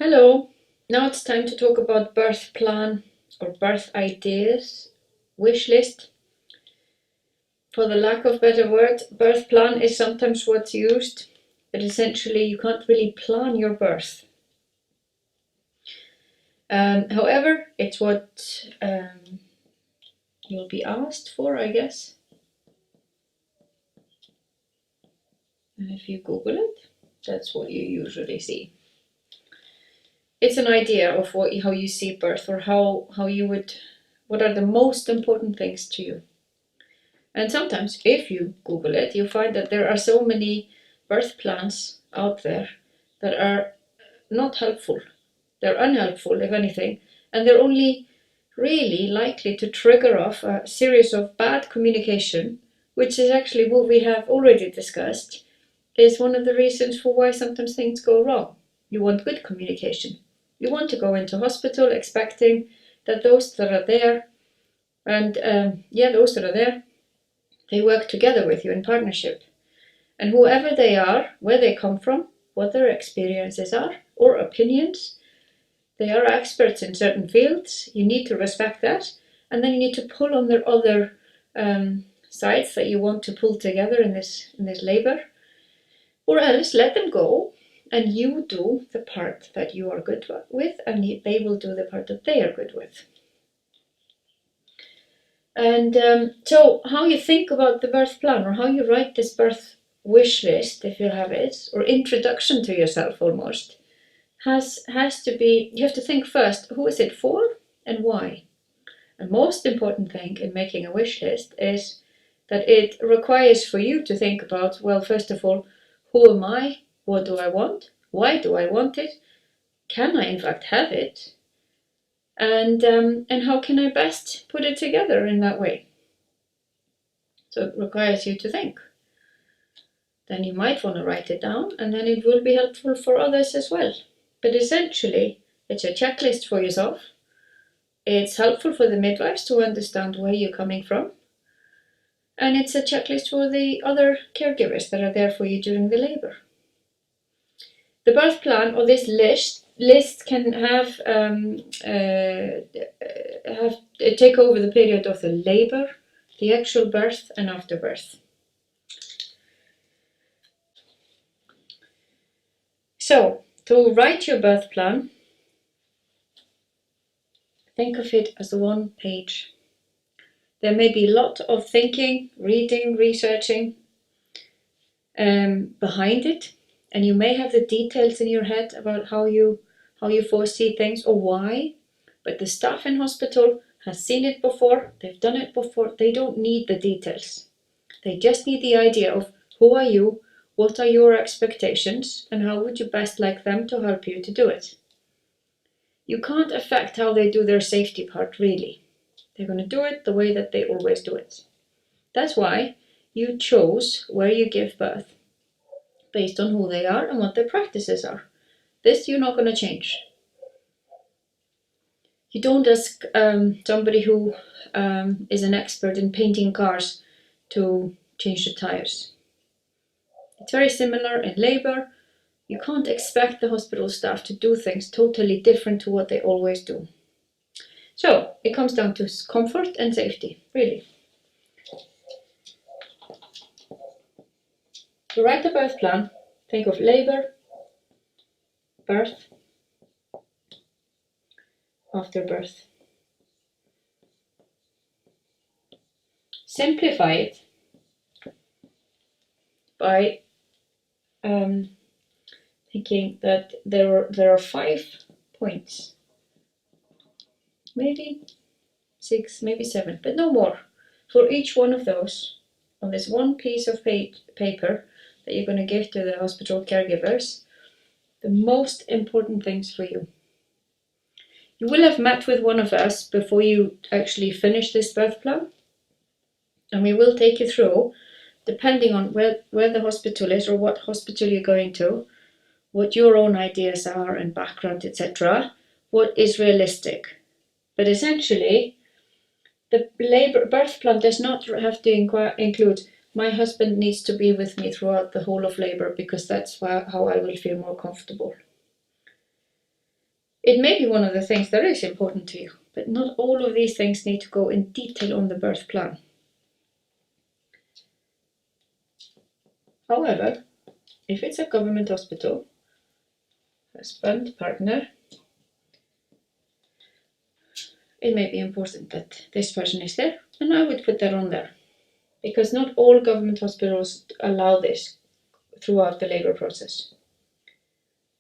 Hello, now it's time to talk about birth plan or birth ideas, wish list. For the lack of better word, birth plan is sometimes what's used, but essentially you can't really plan your birth. However, it's what you'll be asked for, I guess. And if you Google it, that's what you usually see. It's an idea of how you see birth, or what are the most important things to you. And sometimes, if you Google it, you find that there are so many birth plans out there that are not helpful. They're unhelpful, if anything, and they're only really likely to trigger off a series of bad communication, which is actually what we have already discussed, is one of the reasons for why sometimes things go wrong. You want good communication. You want to go into hospital expecting that those that are there, they work together with you in partnership. And whoever they are, where they come from, what their experiences are, or opinions, they are experts in certain fields. You need to respect that. And then you need to pull on their other sides that you want to pull together in this labor. Or else let them go and you do the part that you are good with, and they will do the part that they are good with. And so how you think about the birth plan, or how you write this birth wish list, if you have it, or introduction to yourself almost, has to be, you have to think first, who is it for and why? And most important thing in making a wish list is that it requires for you to think about, well, first of all, who am I? What do I want? Why do I want it? Can I in fact have it? And how can I best put it together in that way? So it requires you to think. Then you might want to write it down, and then it will be helpful for others as well. But essentially, it's a checklist for yourself. It's helpful for the midwives to understand where you're coming from. And it's a checklist for the other caregivers that are there for you during the labor. The birth plan, or this list can take over the period of the labor, the actual birth, and afterbirth. So, to write your birth plan, think of it as one page. There may be a lot of thinking, reading, researching behind it, and you may have the details in your head about how you foresee things or why, but the staff in hospital has seen it before, they've done it before, they don't need the details. They just need the idea of who are you, what are your expectations, and how would you best like them to help you to do it. You can't affect how they do their safety part, really. They're going to do it the way that they always do it. That's why you chose where you give birth, based on who they are and what their practices are. This you're not going to change. You don't ask somebody who is an expert in painting cars to change the tires. It's very similar in labor. You can't expect the hospital staff to do things totally different to what they always do. So it comes down to comfort and safety, really. To write a birth plan, think of labor, birth, afterbirth. Simplify it by thinking that there are 5 points, maybe 6, maybe 7, but no more, for each one of those on this one piece of paper that you're going to give to the hospital caregivers, the most important things for you. You will have met with one of us before you actually finish this birth plan, and we will take you through, depending on where the hospital is or what hospital you're going to, what your own ideas are and background, etc., what is realistic. But essentially, the birth plan does not have to include, my husband needs to be with me throughout the whole of labor because that's how I will feel more comfortable. It may be one of the things that is important to you, but not all of these things need to go in detail on the birth plan. However, if it's a government hospital, husband, partner, it may be important that this person is there, and I would put that on there, because not all government hospitals allow this throughout the labor process.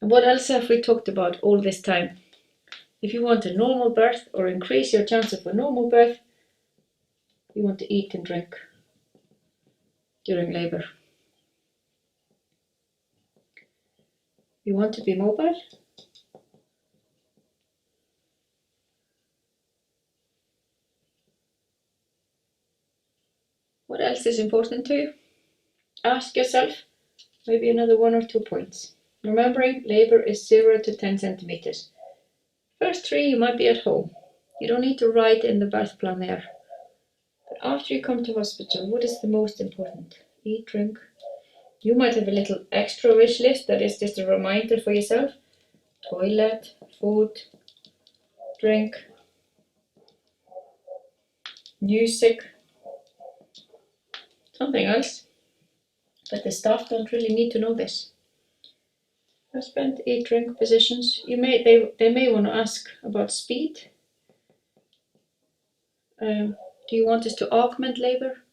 And what else have we talked about all this time? If you want a normal birth or increase your chance of a normal birth, you want to eat and drink during labor. You want to be mobile. What else is important to you? Ask yourself maybe another 1 or 2 points. Remembering labor is 0 to 10 centimeters. First 3 you might be at home. You don't need to write in the birth plan there. But after you come to hospital, what is the most important? Eat, drink. You might have a little extra wish list that is just a reminder for yourself. Toilet, food, drink, music, something else. But the staff don't really need to know this. Husband, eat, drink, positions. They may want to ask about speed. Do you want us to augment labor,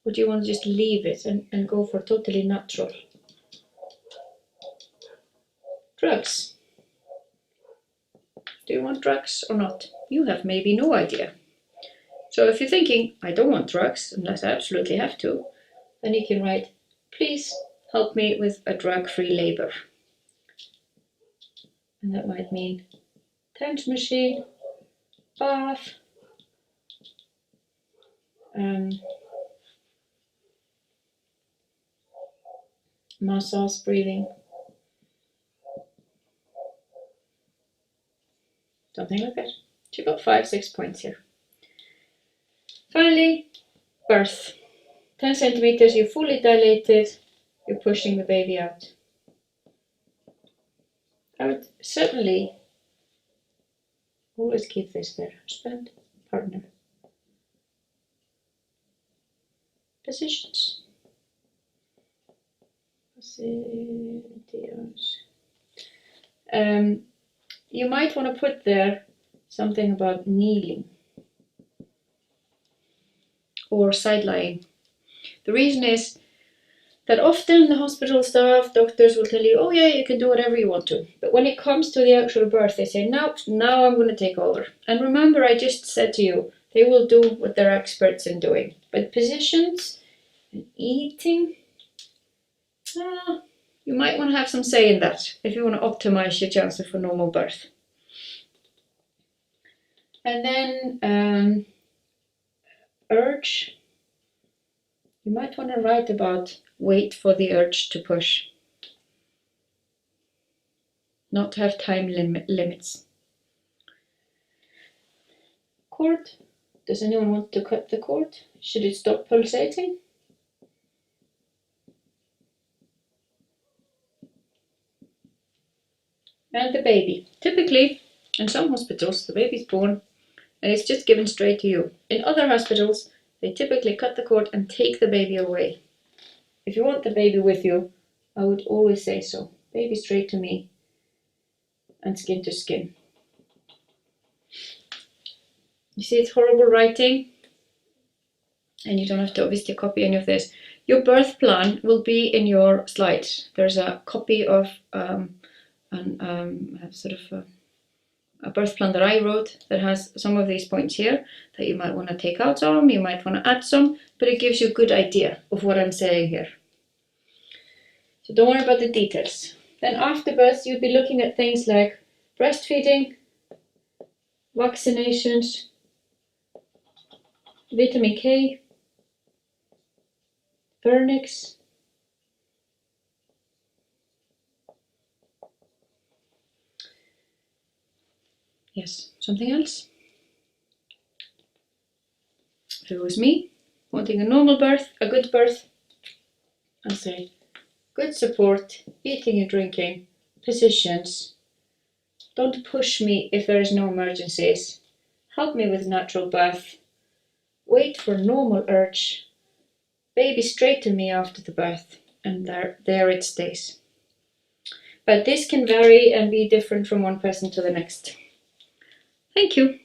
or do you want to just leave it and go for totally natural? Drugs. Do you want drugs or not? You have maybe no idea. So if you're thinking, I don't want drugs unless I absolutely have to, then you can write, please help me with a drug-free labor. And that might mean TENS machine, bath, massage, breathing, something like that. So you've got 5, 6 points here. Finally, birth. 10 centimeters, you're fully dilated, you're pushing the baby out. I would certainly always keep this there. Husband, partner. Positions. You might want to put there something about kneeling or side lying. The reason is that often the hospital staff, doctors will tell you, oh yeah, you can do whatever you want to. But when it comes to the actual birth, they say, no, now I'm going to take over. And remember, I just said to you, they will do what they're experts in doing. But positions and eating, you might want to have some say in that if you want to optimize your chances for normal birth. And then urge. You might want to write about wait for the urge to push. Not have time limits. Cord. Does anyone want to cut the cord? Should it stop pulsating? And the baby. Typically, in some hospitals, the baby's born and it's just given straight to you. In other hospitals, they typically cut the cord and take the baby away. If you want the baby with you, I would always say so. Baby straight to me and skin to skin. You see, it's horrible writing, and you don't have to obviously copy any of this. Your birth plan will be in your slides. There's a copy of a birth plan that I wrote that has some of these points here that you might want to take out some, you might want to add some, but it gives you a good idea of what I'm saying here. So don't worry about the details. Then after birth, you'll be looking at things like breastfeeding, vaccinations, vitamin K, vernix, yes, something else. If it was me, wanting a normal birth, a good birth, I'd say good support, eating and drinking, positions, Don't push me if there is no emergencies. Help me with natural birth. Wait for normal urge. Baby straighten me after the birth, and there it stays. But this can vary and be different from one person to the next. Thank you.